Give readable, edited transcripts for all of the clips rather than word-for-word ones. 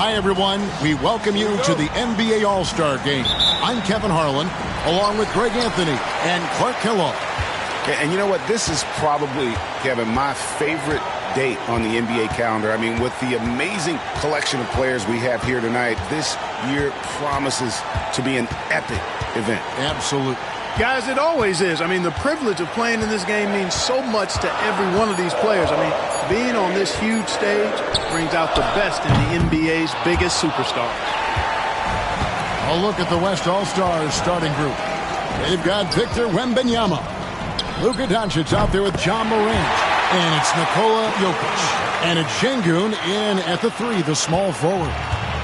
Hi, everyone. We welcome you to the NBA All-Star Game. I'm Kevin Harlan, along with Greg Anthony and Clark Kellogg. And you know what? This is probably, Kevin, my favorite date on the NBA calendar. I mean, with the amazing collection of players we have here tonight, this year promises to be an epic event. Absolutely. Guys, it always is. I mean, the privilege of playing in this game means so much to every one of these players. I mean, being on this huge stage brings out the best in the NBA's biggest superstars. A look at the West All-Stars starting group. They've got Victor Wembanyama. Luka Doncic out there with John Morant. And it's Nikola Jokic. And it's Şengün in at the 3, the small forward.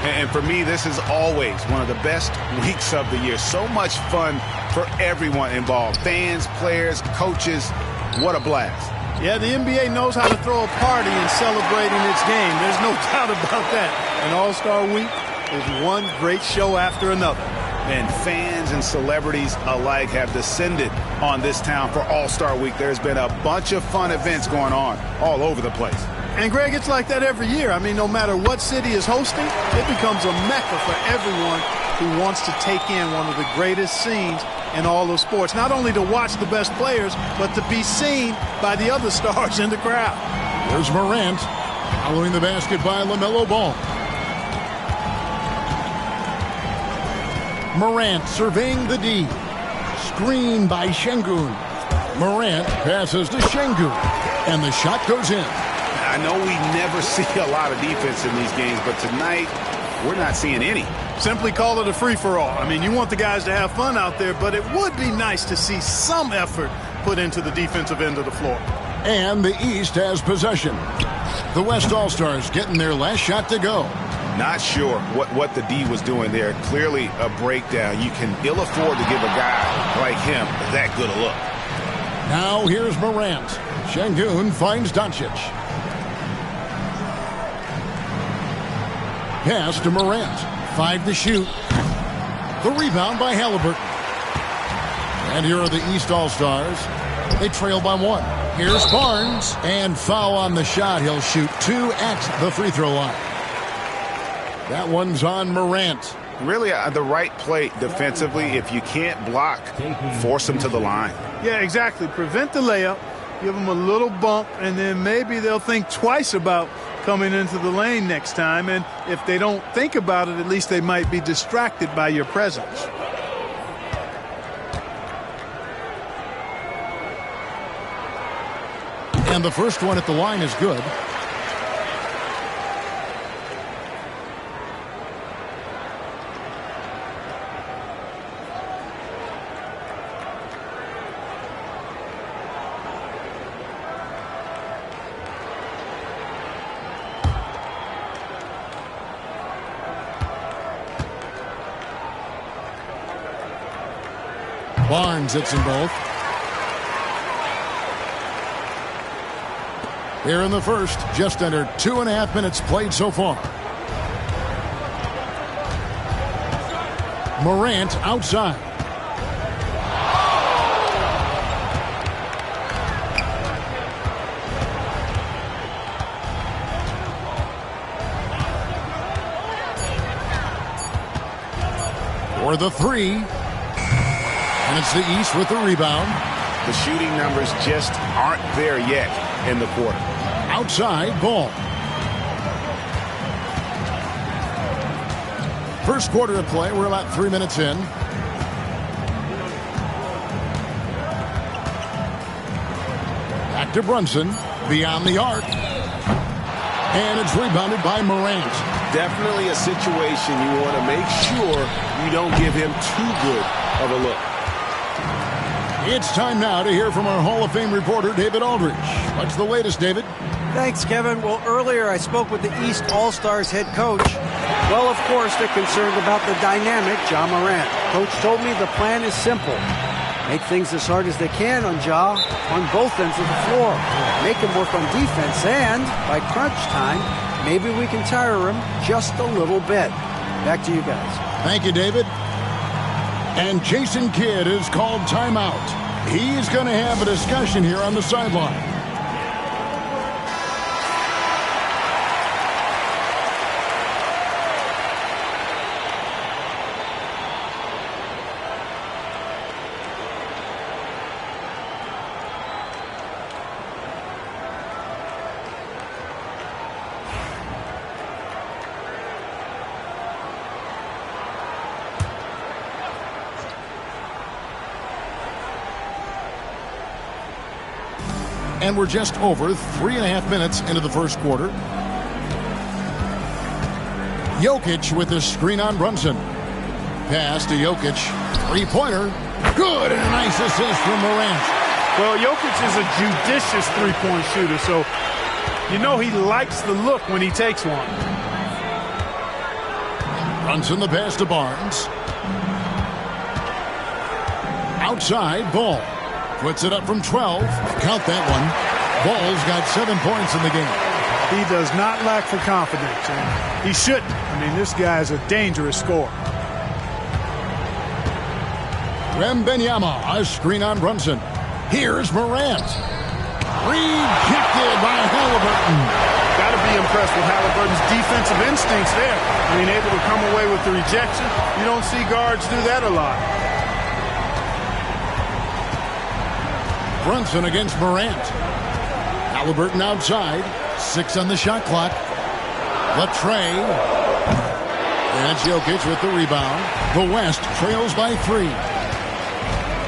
And for me, this is always one of the best weeks of the year. So much fun for everyone involved. Fans, players, coaches. What a blast. Yeah, the NBA knows how to throw a party in celebrating its game. There's no doubt about that. And All-Star Week is one great show after another. And fans and celebrities alike have descended on this town for All-Star Week. There's been a bunch of fun events going on all over the place. And, Greg, it's like that every year. I mean, no matter what city is hosting, it becomes a mecca for everyone who wants to take in one of the greatest scenes in all of sports. Not only to watch the best players, but to be seen by the other stars in the crowd. There's Morant following the basket by LaMelo Ball. Morant surveying the D. Screen by Şengün. Morant passes to Şengün. And the shot goes in. I know we never see a lot of defense in these games, but tonight we're not seeing any. Simply call it a free-for-all. I mean, you want the guys to have fun out there, but it would be nice to see some effort put into the defensive end of the floor. And the East has possession. The West All-Stars getting their last shot to go. Not sure what the D was doing there. Clearly a breakdown. You can ill afford to give a guy like him that good a look. Now here's Morant. Şengün finds Doncic. Pass to Morant. 5 to shoot. The rebound by Halliburton. And here are the East All-Stars. They trail by 1. Here's Barnes. And foul on the shot. He'll shoot 2 at the free throw line. That one's on Morant. Really the right play defensively. If you can't block, force him to the line. Yeah, exactly. Prevent the layup. Give them a little bump, and then maybe they'll think twice about coming into the lane next time. And if they don't think about it, at least they might be distracted by your presence. And the first one at the line is good. Barnes hits them both. Here in the first, just under 2.5 minutes played so far. Morant outside. For the 3. And it's the East with the rebound. The shooting numbers just aren't there yet in the quarter. Outside, Ball. First quarter of play, we're about 3 minutes in. Back to Brunson, beyond the arc. And it's rebounded by Morant. Definitely a situation you want to make sure you don't give him too good of a look. It's time now to hear from our Hall of Fame reporter, David Aldridge. What's the latest, David? Thanks, Kevin. Well, earlier I spoke with the East All-Stars head coach. Well, of course, they're concerned about the dynamic Ja Morant. Coach told me the plan is simple. Make things as hard as they can on Ja on both ends of the floor. Make him work on defense, and by crunch time, maybe we can tire him just a little bit. Back to you guys. Thank you, David. And Jason Kidd is called timeout. He's going to have a discussion here on the sideline. And we're just over 3.5 minutes into the first quarter. Jokic with the screen on Brunson. Pass to Jokic. Three-pointer. Good, and a nice assist from Morant. Well, Jokic is a judicious three-point shooter, so you know he likes the look when he takes one. Brunson the pass to Barnes. Outside, Ball. Puts it up from 12. Count that one. Ball's got 7 points in the game. He does not lack for confidence, and he shouldn't. I mean, this guy is a dangerous scorer. Wembanyama, a screen on Brunson. Here's Morant. Rejected by Halliburton. Got to be impressed with Halliburton's defensive instincts there. Being able to come away with the rejection. You don't see guards do that a lot. Brunson against Morant. Halliburton outside. 6 on the shot clock. Latrey. That's Jokic with the rebound. The West trails by 3.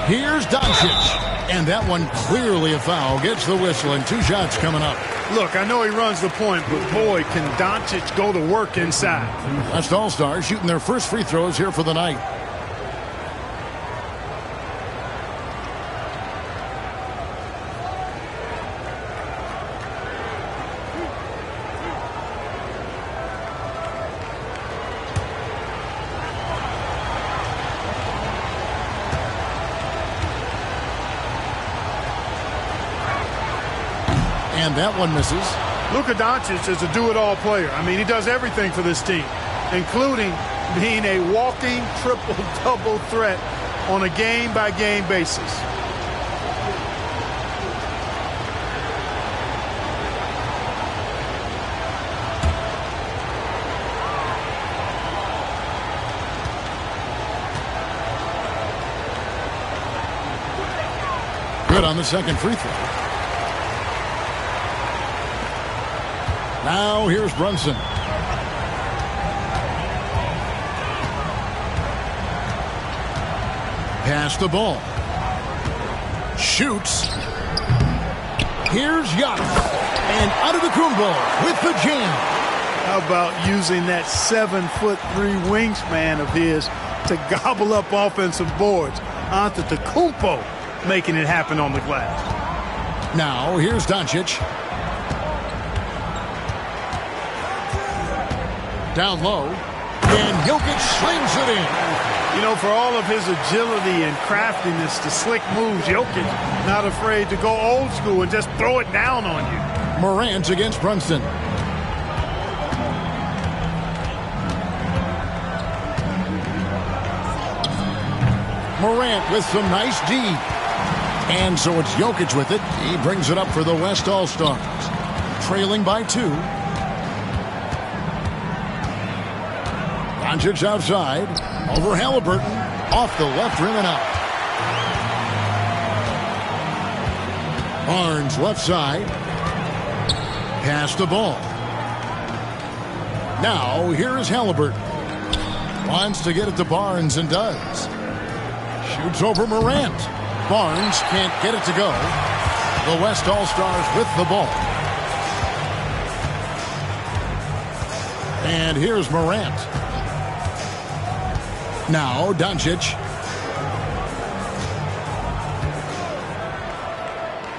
Here's Doncic. And that one clearly a foul. Gets the whistle and 2 shots coming up. Look, I know he runs the point, but boy, can Doncic go to work inside. West All-Stars shooting their first free throws here for the night. And that one misses. Luka Doncic is a do-it-all player. I mean, he does everything for this team, including being a walking triple-double threat on a game-by-game basis. Good on the second free throw. Now here's Brunson. Pass the ball. Shoots. Here's Giannis. And Antetokounmpo with the jam. How about using that 7'3" wingspan of his to gobble up offensive boards? Antetokounmpo making it happen on the glass. Now here's Doncic. Down low, and Jokic slings it in. You know, for all of his agility and craftiness, the slick moves, Jokic not afraid to go old school and just throw it down on you. Morant against Brunson. Morant with some nice D. And so it's Jokic with it. He brings it up for the West All-Stars. Trailing by 2. Doncic outside. Over Halliburton. Off the left rim and out. Barnes left side. Pass the ball. Now here is Halliburton. Wants to get it to Barnes and does. Shoots over Morant. Barnes can't get it to go. The West All-Stars with the ball. And here's Morant. Now Doncic.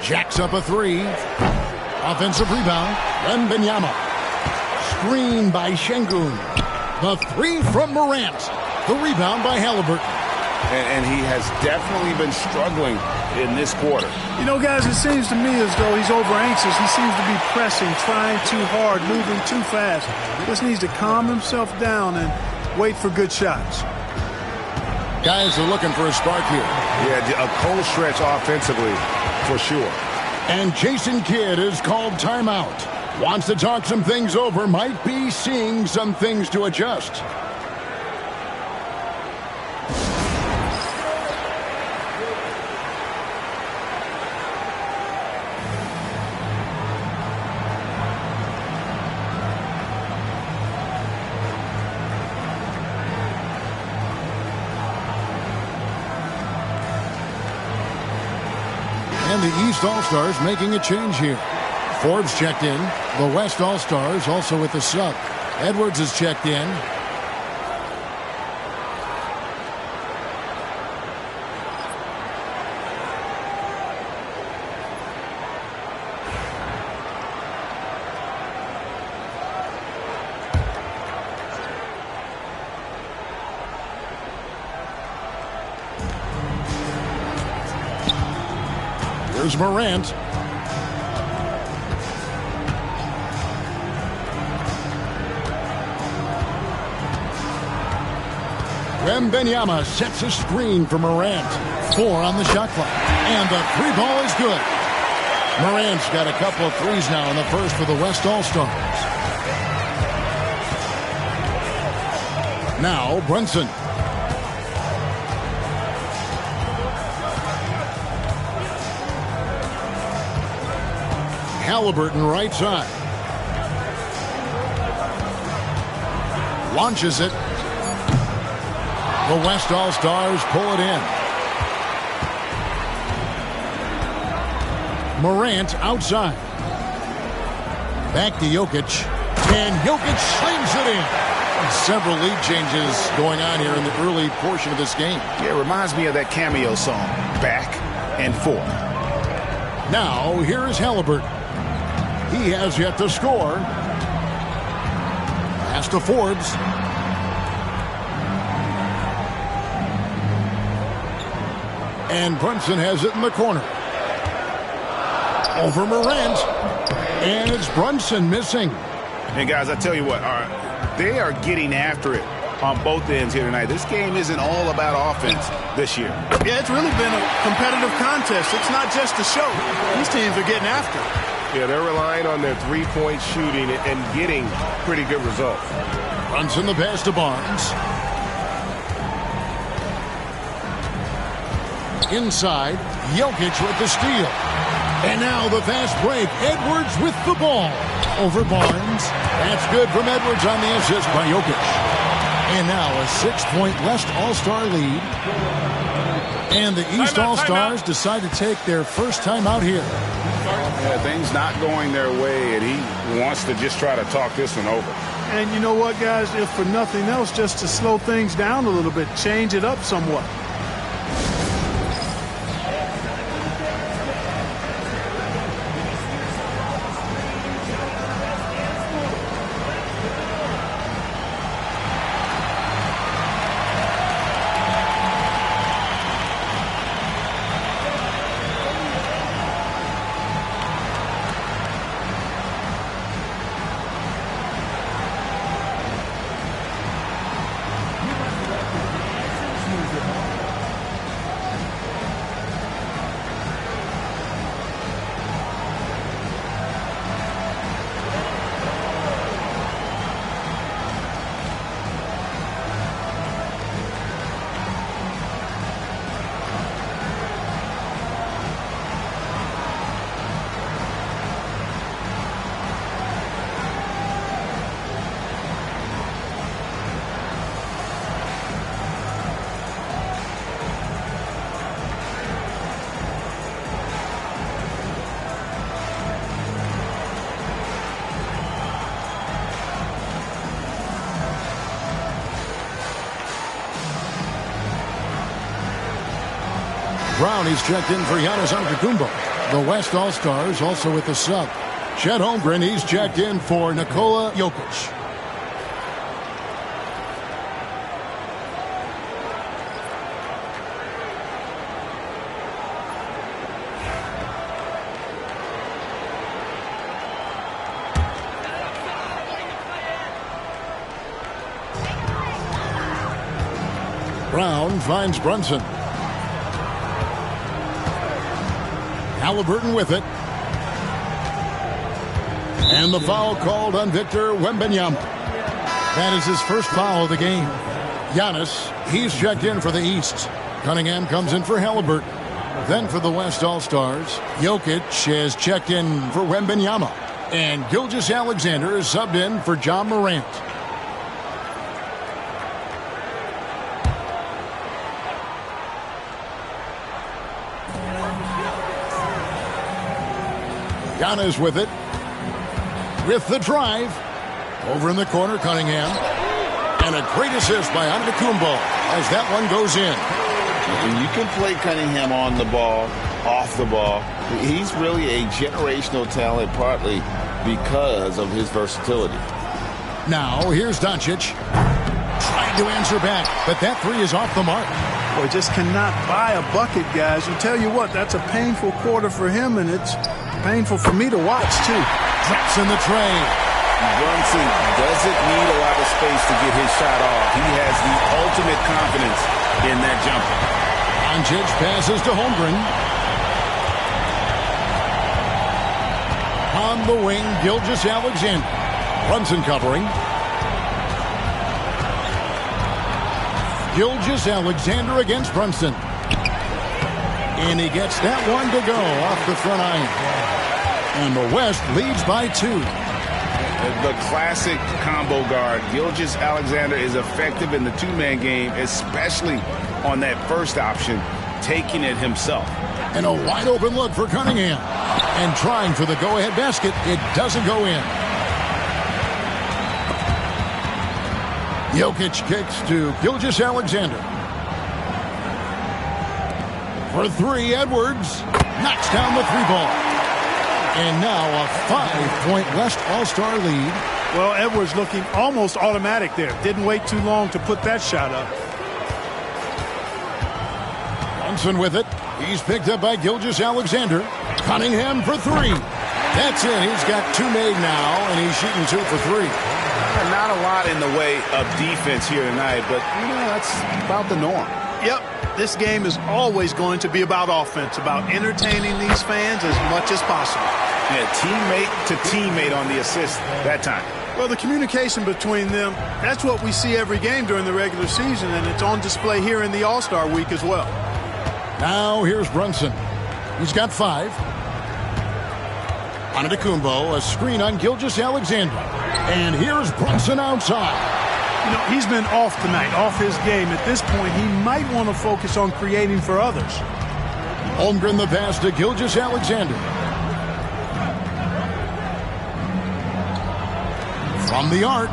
Jacks up a 3. Offensive rebound. Wembanyama. Screen by Şengün. The 3 from Morant. The rebound by Halliburton. And he has definitely been struggling in this quarter. You know, guys, it seems to me as though he's over anxious. He seems to be pressing, trying too hard, moving too fast. Just needs to calm himself down and wait for good shots. Guys are looking for a spark here. Yeah, a cold stretch offensively for sure. And Jason Kidd is called timeout. Wants to talk some things over. Might be seeing some things to adjust. And the East All-Stars making a change here. Forbes checked in. The West All-Stars also with the sub. Edwards is checked in. Here's Morant. Wembanyama sets a screen for Morant. 4 on the shot clock. And the three ball is good. Morant's got a couple of threes now in the first for the West All-Stars. Now Brunson. Halliburton right side. Launches it. The West All-Stars pull it in. Morant outside. Back to Jokic. And Jokic slams it in. Several lead changes going on here in the early portion of this game. Yeah, it reminds me of that cameo song, Back and Forth. Now, here is Halliburton. He has yet to score. Pass to Forbes. And Brunson has it in the corner. Over Morant. And it's Brunson missing. And guys, I tell you what, they are getting after it on both ends here tonight. This game isn't all about offense this year. Yeah, it's really been a competitive contest. It's not just a show. These teams are getting after it. Yeah, they're relying on their three-point shooting and getting pretty good results. Brunson the pass to Barnes. Inside, Jokic with the steal. And now the fast break. Edwards with the ball. Over Barnes. That's good from Edwards on the assist by Jokic. And now a 6-point West All-Star lead. And the East All-Stars decide to take their first time out here. Yeah, things not going their way, and he wants to just try to talk this one over. And you know what, guys? If for nothing else, just to slow things down a little bit, change it up somewhat. Brown, he's checked in for Giannis Antetokounmpo. The West All-Stars also with the sub. Chet Holmgren, he's checked in for Nikola Jokic. Brown finds Brunson. Halliburton with it. And the foul called on Victor Wembanyama. That is his first foul of the game. Giannis, he's checked in for the East. Cunningham comes in for Halliburton. Then for the West All-Stars, Jokic has checked in for Wembanyama. And Gilgeous-Alexander is subbed in for John Morant. Ghana's with it. With the drive. Over in the corner, Cunningham. And a great assist by Antetokounmpo as that one goes in. And you can play Cunningham on the ball, off the ball. He's really a generational talent, partly because of his versatility. Now, here's Doncic. Trying to answer back, but that three is off the mark. Boy, just cannot buy a bucket, guys. And tell you what, that's a painful quarter for him, and it's painful for me to watch, too. Drops in the tray. Brunson doesn't need a lot of space to get his shot off. He has the ultimate confidence in that jumper. Doncic passes to Holmgren. On the wing, Gilgeous-Alexander. Brunson covering. Gilgeous-Alexander against Brunson. And he gets that one to go off the front iron. And the West leads by 2. The classic combo guard. Gilgeous-Alexander is effective in the two-man game, especially on that first option, taking it himself. And a wide open look for Cunningham. And trying for the go-ahead basket. It doesn't go in. Jokic kicks to Gilgeous-Alexander. For 3, Edwards knocks down the 3-ball. And now a 5-point West All-Star lead. Well, Edwards looking almost automatic there. Didn't wait too long to put that shot up. Brunson with it. He's picked up by Gilgeous-Alexander. Cunningham for 3. That's it. He's got 2 made now, and he's shooting 2 for 3. Not a lot in the way of defense here tonight, but that's about the norm. Yep, this game is always going to be about offense, about entertaining these fans as much as possible. Yeah, teammate to teammate on the assist that time. Well, the communication between them, that's what we see every game during the regular season, and it's on display here in the All-Star week as well. Now here's Brunson. He's got 5. Antetokounmpo, a screen on Gilgeous-Alexander. And here's Brunson outside. You know, he's been off tonight, off his game. At this point, he might want to focus on creating for others. Holmgren the pass to Gilgeous-Alexander. From the arc.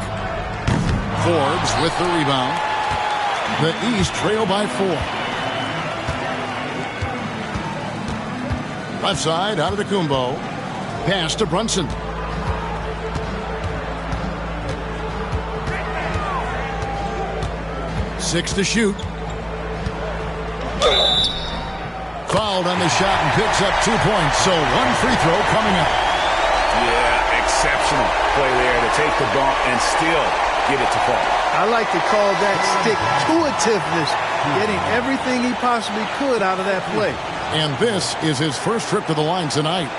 Forbes with the rebound. The East trail by 4. Left side, Antetokounmpo. Pass to Brunson. Six to shoot. Fouled on the shot and picks up 2 points. So 1 free throw coming up. Yeah, exceptional play there to take the bump and still get it to fall. I like to call that stick-to-itiveness, getting everything he possibly could out of that play. And this is his first trip to the line tonight.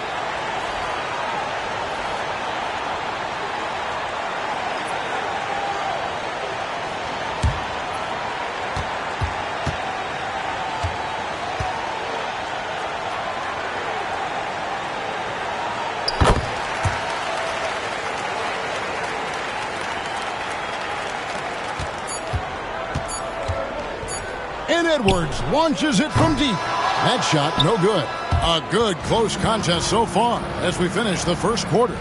And Edwards launches it from deep. That shot, no good. A good close contest so far as we finish the first quarter.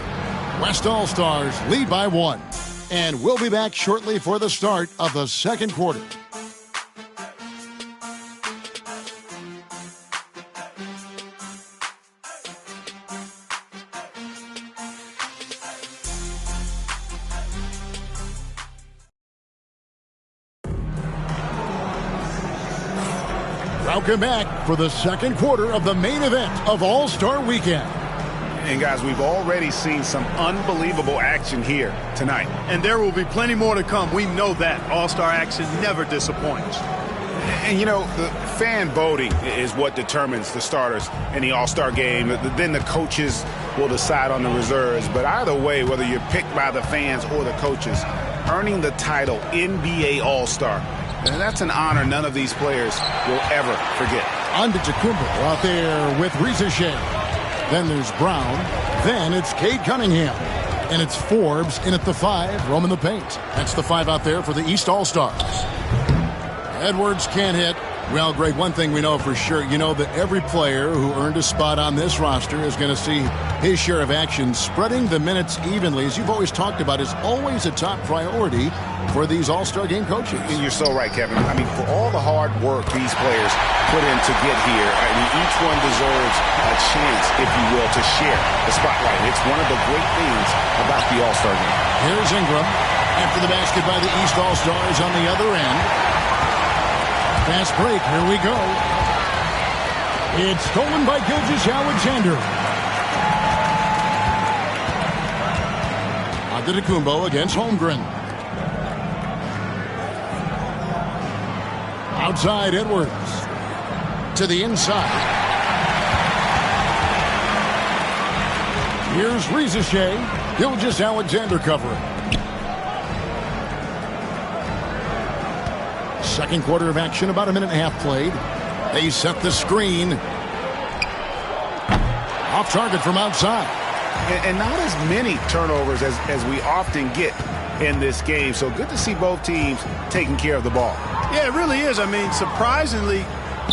West All-Stars lead by 1. And we'll be back shortly for the start of the second quarter. Welcome back for the second quarter of the main event of All-Star Weekend. And guys, we've already seen some unbelievable action here tonight. And there will be plenty more to come. We know that. All-Star action never disappoints. And, you know, the fan voting is what determines the starters in the All-Star game. Then the coaches will decide on the reserves. But either way, whether you're picked by the fans or the coaches, earning the title NBA All-Star, and that's an honor none of these players will ever forget. Antetokounmpo out there with Rizachet. Then there's Brown. Then it's Cade Cunningham. And it's Forbes in at the 5, roaming the paint. That's the 5 out there for the East All-Stars. Edwards can't hit. Well, Greg, one thing we know for sure, you know that every player who earned a spot on this roster is going to see his share of action. Spreading the minutes evenly, as you've always talked about, is always a top priority for these All-Star Game coaches. And you're so right, Kevin. I mean, for all the hard work these players put in to get here, I mean, each one deserves a chance, if you will, to share the spotlight. It's one of the great things about the All-Star Game. Here's Ingram after the basket by the East All-Stars on the other end. Fast break, here we go. It's stolen by Gilgeous-Alexander. Antetokounmpo against Holmgren. Outside Edwards. To the inside. Here's Rizichet. Gilgeous-Alexander covering. Second quarter of action, about a minute and a half played. They set the screen. Off target from outside. And not as many turnovers as we often get in this game. So good to see both teams taking care of the ball. Yeah, it really is. I mean, surprisingly,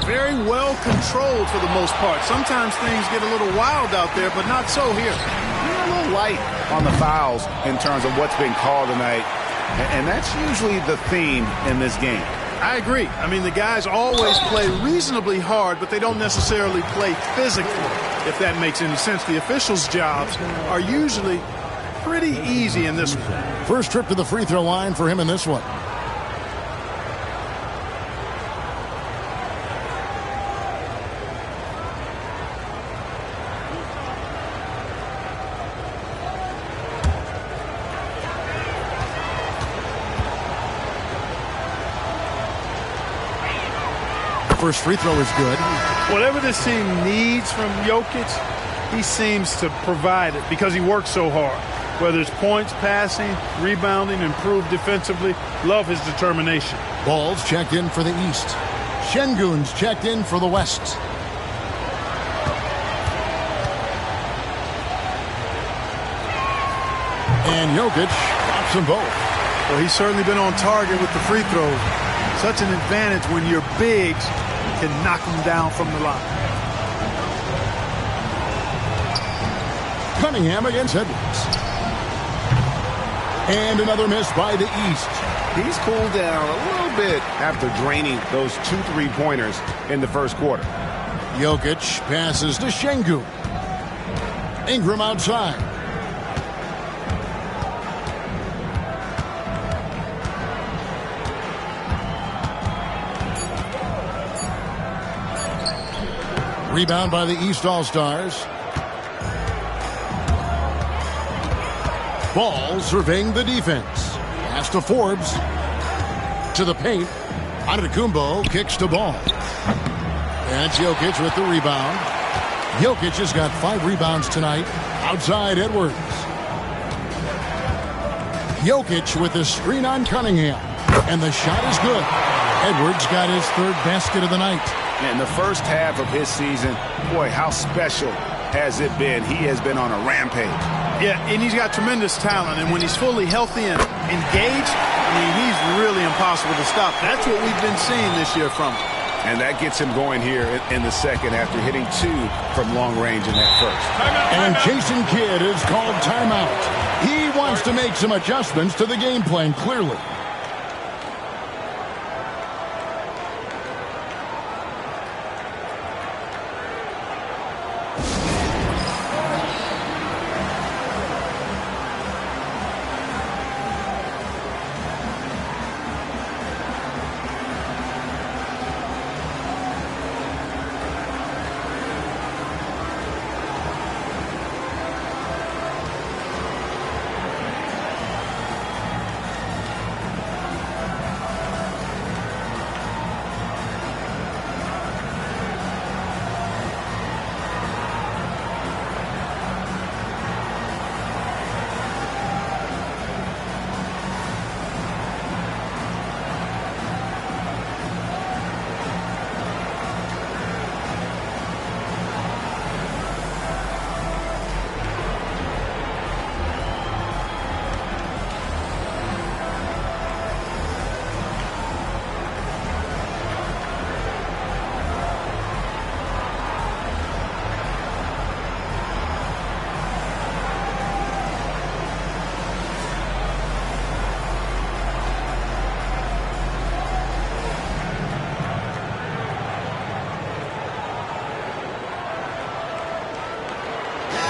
very well controlled for the most part. Sometimes things get a little wild out there, but not so here. We're a little light on the fouls in terms of what's been called tonight. And that's usually the theme in this game. I agree. I mean, the guys always play reasonably hard, but they don't necessarily play physically, if that makes any sense. The officials' jobs are usually pretty easy in this one. First trip to the free throw line for him in this one. First free throw is good. Whatever this team needs from Jokic, he seems to provide it because he works so hard. Whether it's points, passing, rebounding, improved defensively, love his determination. Ball's checked in for the East. Şengün's checked in for the West. And Jokic drops them both. Well, he's certainly been on target with the free throws. Such an advantage when your bigs can knock them down from the line. Cunningham against Edwards. And another miss by the East. He's cooled down a little bit after draining those 2 3-pointers in the first quarter. Jokic passes to Şengün. Ingram outside. Rebound by the East All-Stars. Ball surveying the defense. Pass to Forbes. To the paint. Antetokounmpo kicks the ball. And it's Jokic with the rebound. Jokic has got 5 rebounds tonight. Outside Edwards. Jokic with the screen on Cunningham. And the shot is good. Edwards got his 3rd basket of the night. In the first half of his season, boy, how special has it been? He has been on a rampage. Yeah, and he's got tremendous talent, and when he's fully healthy and engaged, I mean, he's really impossible to stop. That's what we've been seeing this year from him. And that gets him going here in the second after hitting 2 from long range in that first. And Jason Kidd is called timeout. He wants to make some adjustments to the game plan, clearly.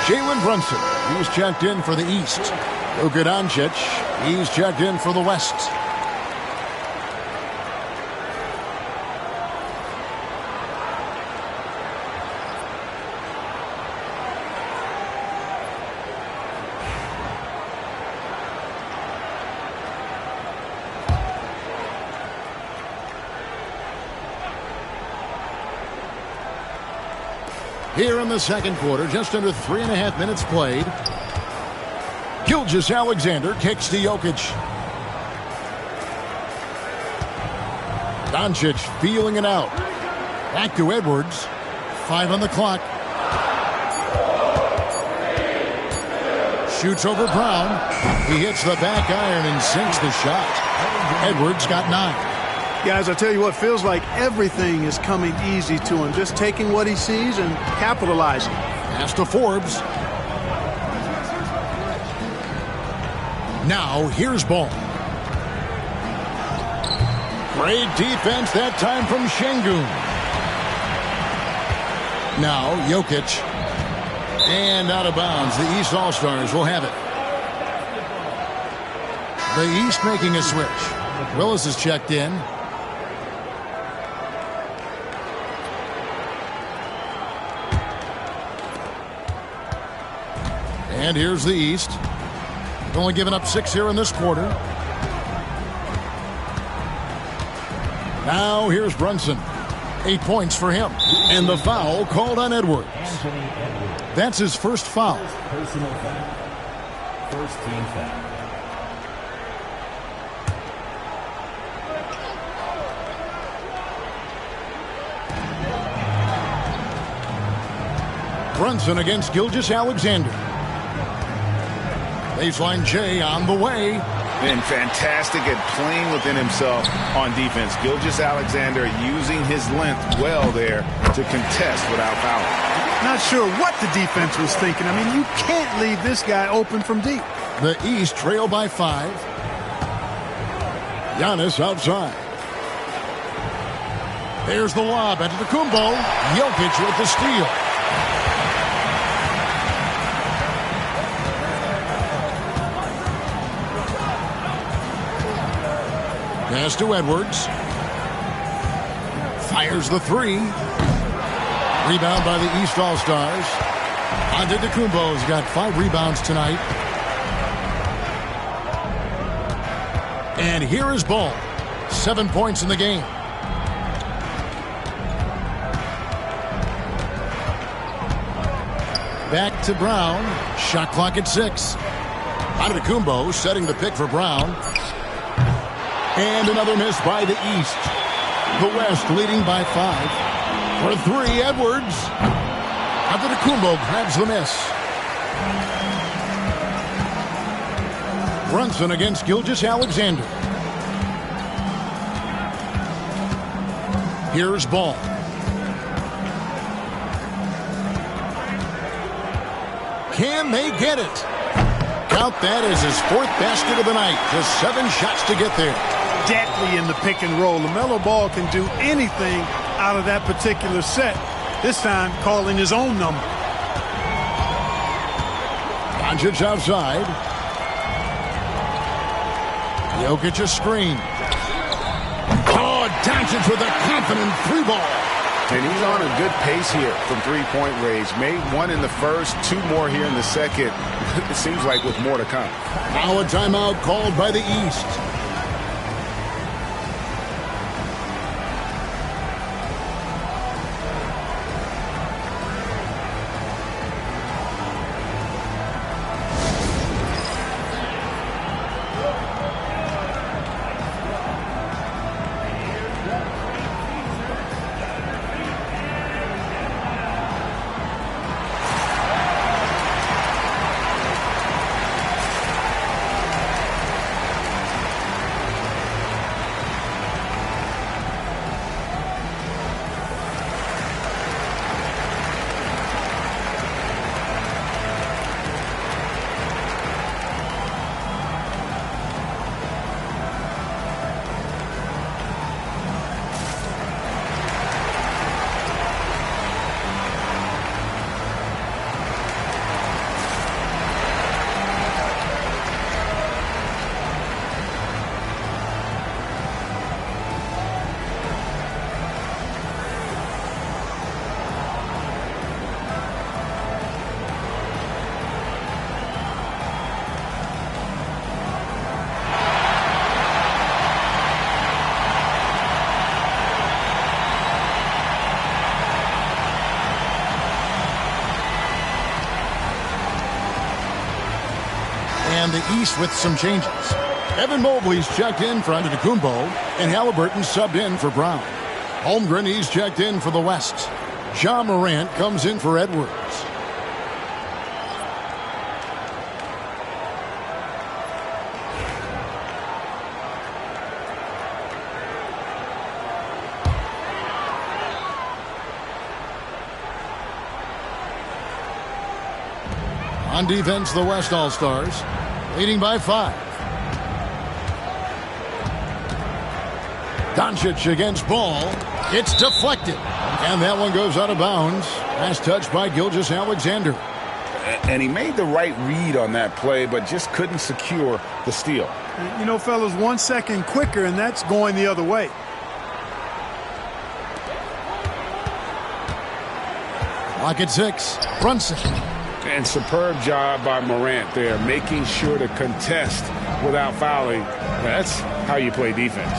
Jalen Brunson, he's checked in for the East. Luka Doncic, he's checked in for the West. Here in the second quarter, just under 3.5 minutes played. Gilgeous-Alexander kicks to Jokic. Doncic feeling it out. Back to Edwards. 5 on the clock. Shoots over Brown. He hits the back iron and sinks the shot. Edwards got 9. Guys, I tell you what, feels like everything is coming easy to him. Just taking what he sees and capitalizing. Pass to Forbes. Now, here's Ball. Great defense that time from Şengün. Now, Jokic. And out of bounds. The East All-Stars will have it. The East making a switch. Willis is checked in. And here's the East. Only given up 6 here in this quarter. Now here's Brunson. 8 points for him. And the foul called on Edwards. That's his first foul. Personal foul. First team foul. Brunson against Gilgeous-Alexander. Baseline J on the way. Been fantastic at playing within himself on defense. Gilgeous-Alexander using his length well there to contest without fouling. Not sure what the defense was thinking. I mean, you can't leave this guy open from deep. The East trail by 5. Giannis outside. There's the lob. Antetokounmpo. Jokic with the steal. Pass to Edwards. Fires the 3. Rebound by the East All-Stars. Antetokounmpo's got 5 rebounds tonight. And here is Ball. 7 points in the game. Back to Brown. Shot clock at 6. Antetokounmpo setting the pick for Brown. And another miss by the East. The West leading by 5. For 3, Edwards. Antetokounmpo grabs the miss. Brunson against Gilgeous-Alexander. Here's Ball. Can they get it? Count that as his 4th basket of the night. Just 7 shots to get there. Deadly in the pick and roll. LaMelo Ball can do anything out of that particular set. This time calling his own number. Doncic outside. Jokic a screen. Oh, Doncic with a confident 3 ball. And he's on a good pace here from three-point range. Made 1 in the first, 2 more here in the second. It seems like with more to come. Now a timeout called by the East. on the East with some changes. Evan Mobley's checked in for Antetokounmpo, and Halliburton subbed in for Brown. Holmgren, he's checked in for the West. Ja Morant comes in for Edwards. On defense, the West All-Stars, leading by 5. Doncic against Ball. It's deflected. And that one goes out of bounds. Last touch by Gilgeous-Alexander. And he made the right read on that play, but just couldn't secure the steal. You know, fellas, 1 second quicker, and that's going the other way. Clock at 6. Brunson. And superb job by Morant there, making sure to contest without fouling. That's how you play defense.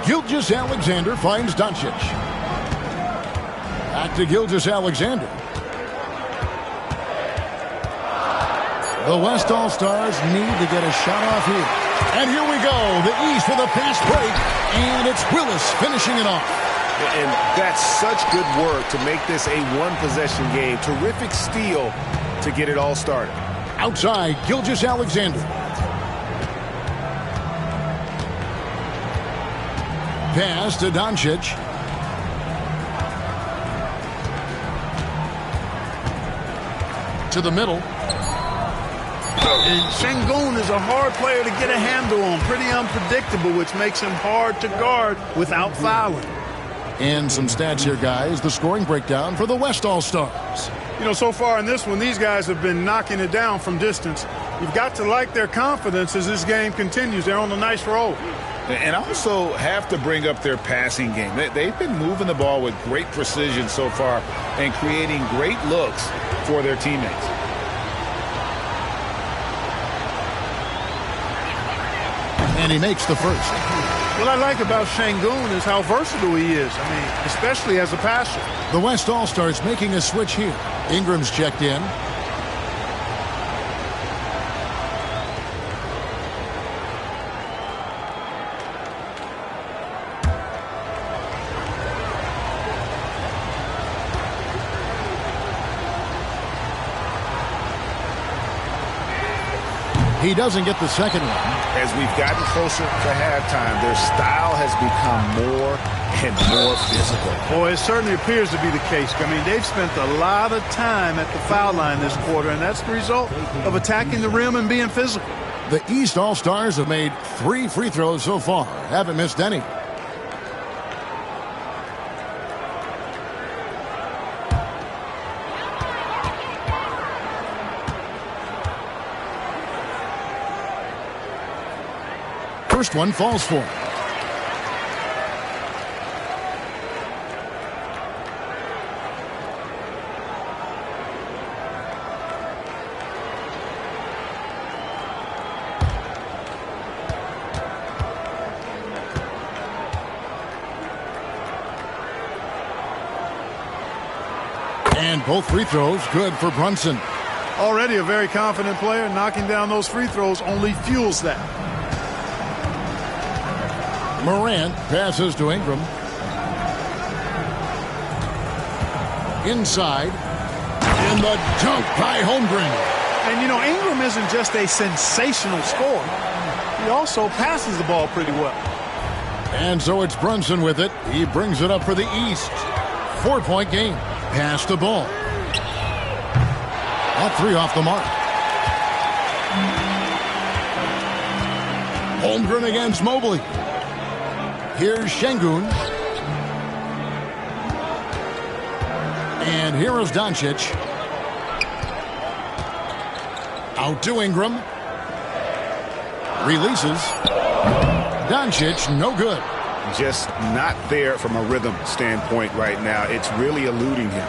Gilgeous-Alexander finds Doncic. Back to Gilgeous-Alexander. The West All-Stars need to get a shot off here. And here we go. The East with a fast break. And it's Willis finishing it off. And that's such good work to make this a one-possession game. Terrific steal to get it all started. Outside, Gilgeous-Alexander. Pass to Doncic. To the middle. And Şengün is a hard player to get a handle on. Pretty unpredictable, which makes him hard to guard without fouling. And some stats here, guys. The scoring breakdown for the West All-Stars. You know, so far in this one, these guys have been knocking it down from distance. You've got to like their confidence as this game continues. They're on a nice roll. And also have to bring up their passing game. They've been moving the ball with great precision so far and creating great looks for their teammates. And he makes the first. What I like about Şengün is how versatile he is. I mean, especially as a passer. The West All-Stars making a switch here. Ingram's checked in. He doesn't get the second one. As we've gotten closer to halftime, their style has become more and more physical. Boy, it certainly appears to be the case. I mean, they've spent a lot of time at the foul line this quarter, and that's the result of attacking the rim and being physical. The East All-Stars have made 3 free throws so far. Haven't missed any. First one falls for him. And both free throws good for Brunson. Already a very confident player. Knocking down those free throws only fuels that. Morant passes to Ingram. Inside. And the dunk by Holmgren. And, you know, Ingram isn't just a sensational scorer. He also passes the ball pretty well. And so it's Brunson with it. He brings it up for the East. 4-point game. Pass the ball. That 3 off the mark. Holmgren against Mobley. Here's Şengün. And here is Doncic. Out to Ingram. Releases. Doncic, no good. Just not there from a rhythm standpoint right now. It's really eluding him.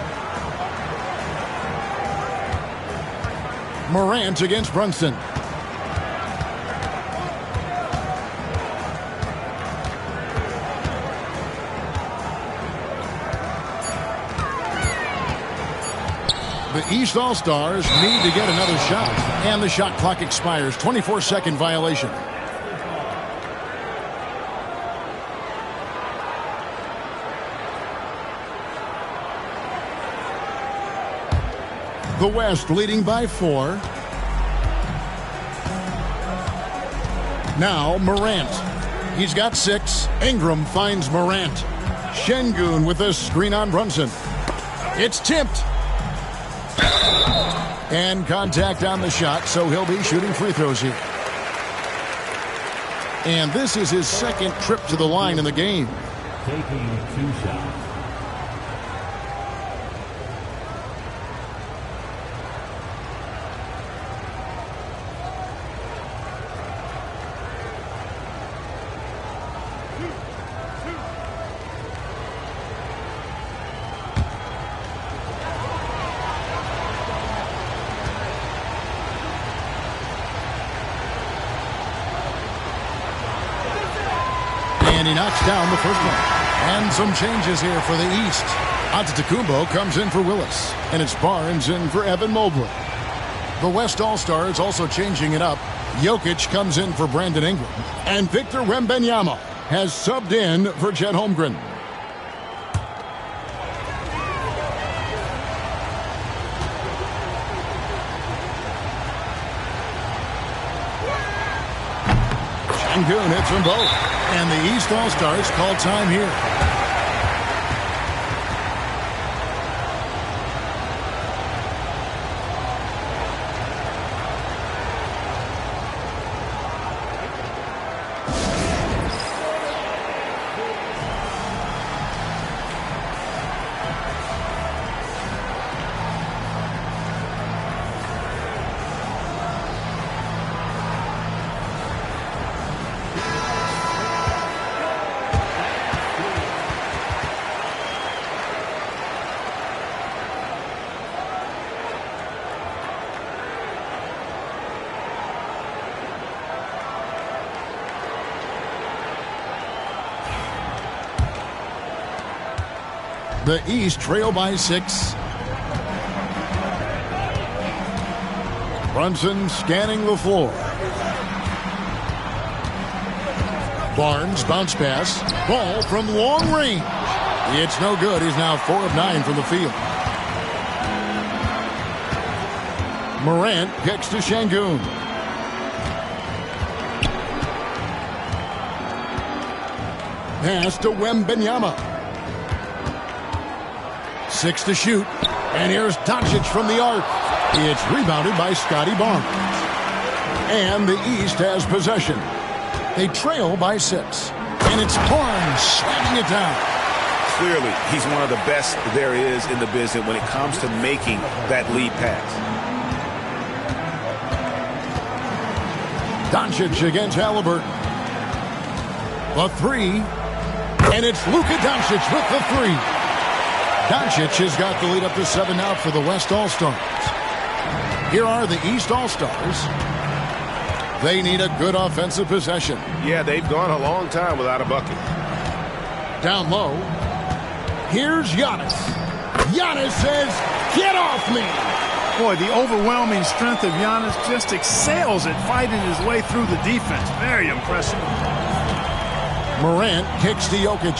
Morant against Brunson. The East All-Stars need to get another shot. And the shot clock expires. 24-second violation. The West leading by 4. Now Morant. He's got 6. Ingram finds Morant. Şengün with a screen on Brunson. It's tipped. And contact on the shot, so he'll be shooting free throws here. And this is his second trip to the line in the game. Taking 2 shots. And he knocks down the first one. And some changes here for the East. Antetokounmpo comes in for Willis. And it's Barnes in for Evan Mobley. The West All-Stars also changing it up. Jokic comes in for Brandon Ingram. And Victor Wembanyama has subbed in for Chet Holmgren. Şengün hits them both. And the East All-Stars call time here. The East trail by 6. Brunson scanning the floor. Barnes bounce pass. Ball from long range. It's no good. He's now 4 of 9 from the field. Morant kicks to Şengün. Pass to Wembanyama. 6 to shoot. And here's Doncic from the arc. It's rebounded by Scotty Barnes. And the East has possession. They trail by 6. And it's Barnes slamming it down. Clearly, he's one of the best there is in the business when it comes to making that lead pass. Doncic against Halliburton. A 3. And it's Luka Doncic with the 3. Doncic has got the lead up to 7 now for the West All-Stars. Here are the East All-Stars. They need a good offensive possession. Yeah, they've gone a long time without a bucket. Down low. Here's Giannis. Giannis says, "Get off me!" Boy, the overwhelming strength of Giannis just excels at fighting his way through the defense. Very impressive. Morant kicks to Jokic.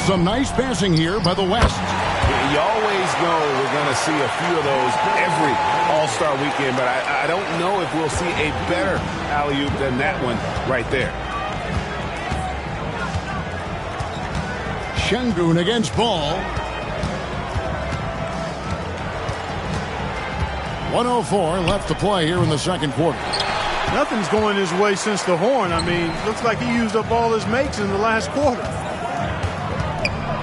Some nice passing here by the West. You always know we're going to see a few of those every All-Star weekend, but I don't know if we'll see a better alley-oop than that one right there. Şengün against Ball. 1:04 left to play here in the second quarter. Nothing's going his way since the horn. I mean, looks like he used up all his makes in the last quarter.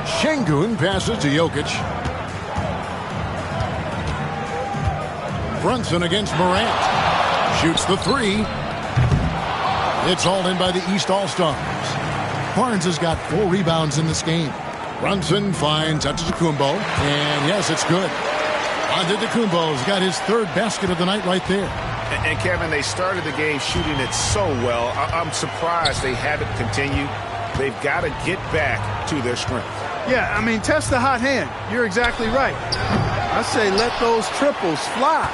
Şengün passes to Jokic. Brunson against Morant. Shoots the 3. It's hauled in by the East All-Stars. Barnes has got 4 rebounds in this game. Brunson finds Antetokounmpo. And yes, it's good. Antetokounmpo's got his 3rd basket of the night right there. And Kevin, they started the game shooting it so well. I'm surprised they haven't continued. They've got to get back to their strength. Yeah, I mean, test the hot hand. You're exactly right. I say let those triples fly.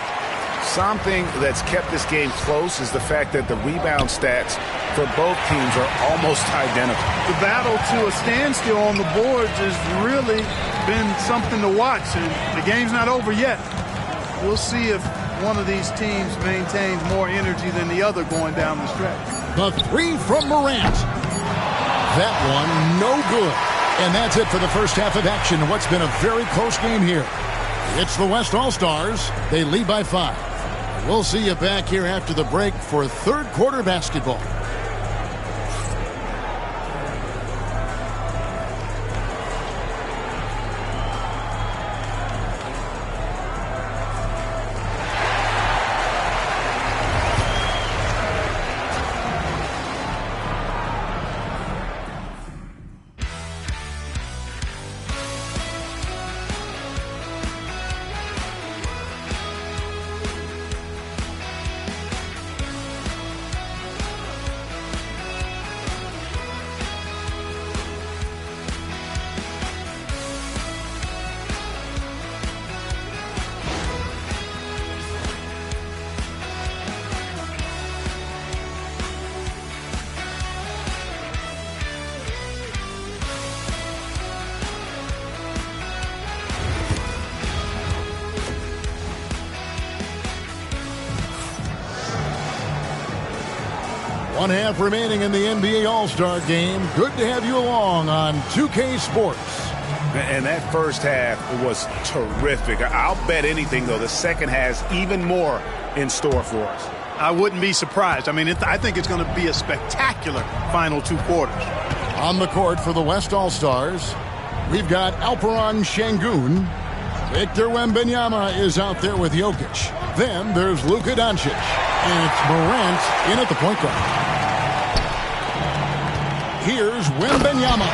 Something that's kept this game close is the fact that the rebound stats for both teams are almost identical. The battle to a standstill on the boards has really been something to watch, and the game's not over yet. We'll see if one of these teams maintains more energy than the other going down the stretch. The three from Morant. That one, no good. And that's it for the first half of action. What's been a very close game here. It's the West All-Stars. They lead by 5. We'll see you back here after the break for third quarter basketball. One half remaining in the NBA All-Star Game. Good to have you along on 2K Sports. And that first half was terrific. I'll bet anything, though, the second has even more in store for us. I wouldn't be surprised. I mean, I think it's going to be a spectacular final 2 quarters. On the court for the West All-Stars, we've got Alperen Şengün. Victor Wembanyama is out there with Jokic. Then there's Luka Doncic. And it's Morant in at the point guard. Here's Wembanyama.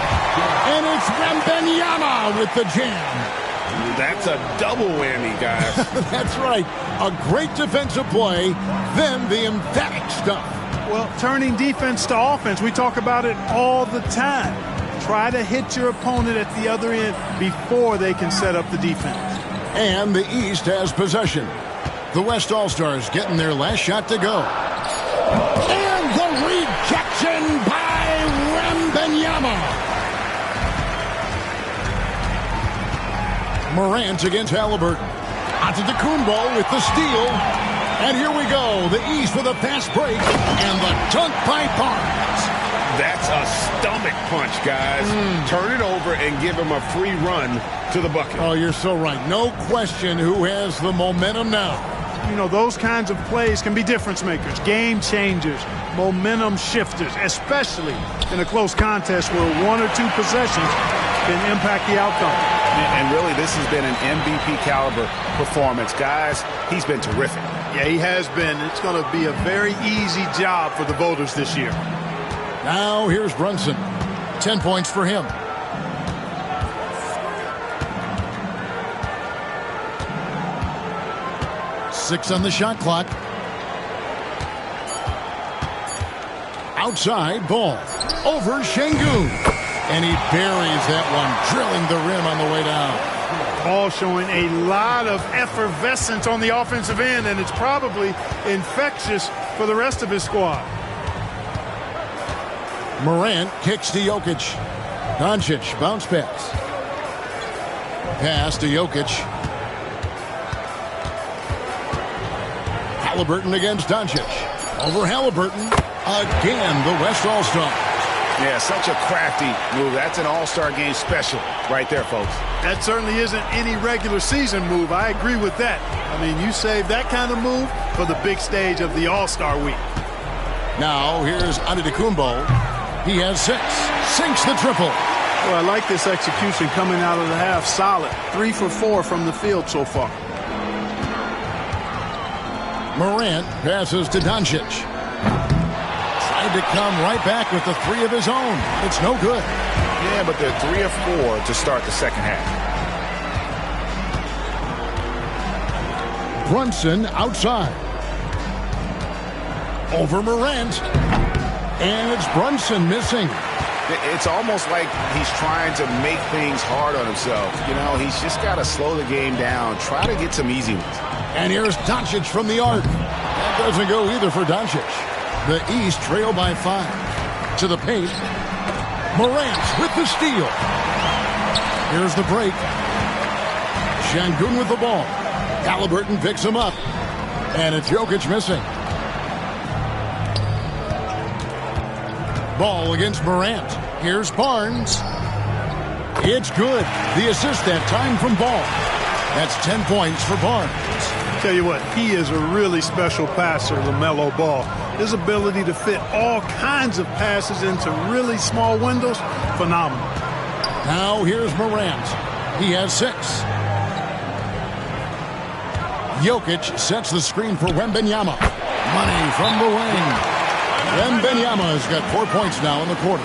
And it's Wembanyama with the jam. That's a double whammy, guys. That's right. A great defensive play, then the emphatic stuff. Well, turning defense to offense, we talk about it all the time. Try to hit your opponent at the other end before they can set up the defense. And the East has possession. The West All-Stars getting their last shot to go. And the rejection by Wembanyama. Morant against Halliburton. Antetokounmpo with the steal. And here we go. The East with a fast break. And the dunk by Barnes. That's a stomach punch, guys. Turn it over and give him a free run to the bucket. Oh, you're so right. No question who has the momentum now. You know, those kinds of plays can be difference makers, game changers, momentum shifters, especially in a close contest where 1 or 2 possessions can impact the outcome. And really, this has been an MVP caliber performance. Guys, he's been terrific. Yeah, he has been. It's going to be a very easy job for the voters this year. Now here's Brunson. 10 points for him. Six on the shot clock. Outside ball. Over Şengün. And he buries that one, drilling the rim on the way down. Ball showing a lot of effervescence on the offensive end, and it's probably infectious for the rest of his squad. Morant kicks to Jokic. Doncic, bounce pass. Pass to Jokic. Halliburton against Doncic. Over Halliburton. Again, the West All-Star. Yeah, such a crafty move. That's an All-Star game special right there, folks. That certainly isn't any regular season move. I agree with that. I mean, you save that kind of move for the big stage of the All-Star week. Now, here's Antetokounmpo. He has 6. Sinks the triple. Well, I like this execution coming out of the half. Solid. 3 for 4 from the field so far. Morant passes to Doncic. Tried to come right back with the 3 of his own. It's no good. Yeah, but they're 3 of 4 to start the second half. Brunson outside. Over Morant. And it's Brunson missing. It's almost like he's trying to make things hard on himself. You know, he's just got to slow the game down, try to get some easy ones. And here's Doncic from the arc. That doesn't go either for Doncic. The East trail by 5. To the paint. Morant with the steal. Here's the break. Şengün with the ball. Halliburton picks him up. And it's Jokic missing. Ball against Morant. Here's Barnes. It's good. The assist that time from Ball. That's 10 points for Barnes. Tell you what, he is a really special passer, LaMelo Ball. His ability to fit all kinds of passes into really small windows, phenomenal. Now here's Morant. He has 6. Jokic sets the screen for Wembanyama. Money from the wing. Wembanyama has got 4 points now in the quarter.